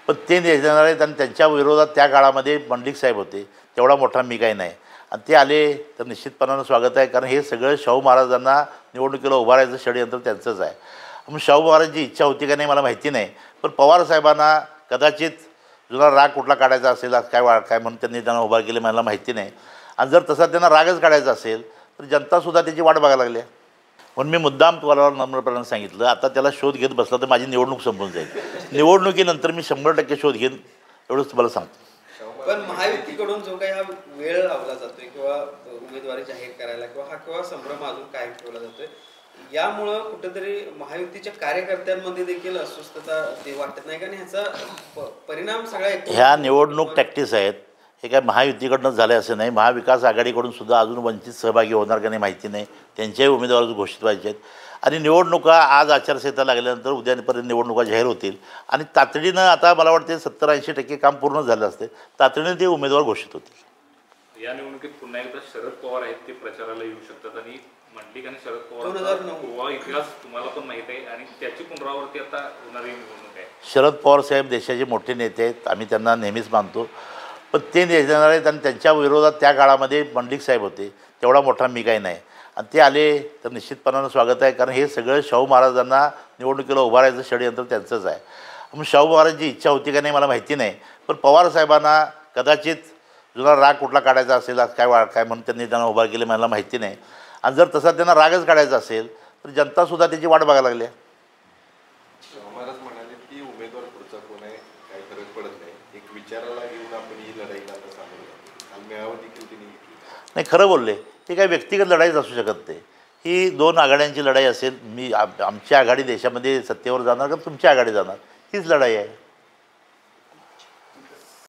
पण ते देणार आहेत आणि त्यांच्या विरोधात त्या काळामध्ये मंडलिक साहेब होते, तेवढा मोठा मी काही नाही. आणि ते आले तर निश्चितपणानं स्वागत आहे, कारण हे सगळं शाहू महाराजांना निवडणुकीला उभारायचं षडयंत्र त्यांचंच आहे. मग शाहू महाराजांची इच्छा होती का नाही मला माहिती नाही, पण पवारसाहेबांना कदाचित जुना राग कुठला काढायचा असेल, काय म्हणून त्यांनी त्यांना उभा केले मला माहिती नाही. आणि जर तसा त्यांना रागच काढायचा असेल तर जनतासुद्धा त्याची वाट बघायला लागली. म्हणून मी मुद्दाम तुम्हाला नम्रपणाने सांगितलं, आता त्याला शोध घेत बसला तर माझी निवडणूक संपून जाईल. निवडणुकीनंतर मी 100% शोध घेईन, एवढंच तुम्हाला सांगतो. पण महायुतीकडून जो काही हा वेळ लावला जातोय किंवा उमेदवारी जाहीर करायला किंवा संभ्रम अजून कायम ठेवला जातोय, यामुळं कुठेतरी महायुतीच्या कार्यकर्त्यांमध्ये देखील अस्वस्थता वाटत नाही का? आणि ह्याचा परिणाम सगळ्या ह्या निवडणूक टॅक्टिस आहेत. हे काय महायुतीकडूनच झाले असं नाही, महाविकास आघाडीकडून सुद्धा अजून वंचित सहभागी होणार का नाही माहिती नाही. त्यांच्याही उमेदवार घोषित व्हायचे आहेत आणि निवडणुका आज आचारसंहिता लागल्यानंतर उद्यापर्यंत निवडणुका जाहीर होतील आणि तातडीनं आता मला वाटते 70-80% काम पूर्ण झालं असते, तातडीनं ते उमेदवार घोषित होतील. या निवडणुकीत पुन्हा एकदा शरद पवार आहेत ते प्रचाराला येऊ शकतात आणि मंडलिक आणि शरद पवार इतिहास तुम्हाला पण माहिती आहे आणि त्याची पुनरावृत्ती आता होणारी निवडणूक आहे. शरद पवार साहेब देशाचे मोठे नेते आहेत, आम्ही त्यांना नेहमीच मानतो. पण ते देणार आहेत आणि त्यांच्या विरोधात त्या काळामध्ये मंडलिक साहेब होते, तेवढा मोठा मी काही नाही. आणि ते आले तर निश्चितपणानं स्वागत आहे, कारण हे सगळं शाहू महाराजांना निवडणुकीला उभारायचं षडयंत्र त्यांचंच आहे. मग शाहू महाराजांची इच्छा होती का नाही मला माहिती नाही, पण पवारसाहेबांना कदाचित जुना राग कुठला काढायचा असेल, काय म्हणून त्यांनी त्यांना उभा केले मला माहिती नाही. आणि जर तसा त्यांना रागच काढायचा असेल तर जनतासुद्धा त्याची वाट बघायला लागली. महाराज म्हणाले की उमेदवार पुढचा कोण आहे काही फरक पडत नाही, एक विचाराला घेऊन आपण ही लढाईला आता सामोरं मेळावा देखील त्यांनी नाही. खरं बोलले, ही काही व्यक्तिगत लढाईच असू शकत नाही. ही 2 आघाड्यांची लढाई असेल. आमची आघाडी देशामध्ये सत्तेवर जाणार का तुमची आघाडी जाणार, हीच लढाई आहे.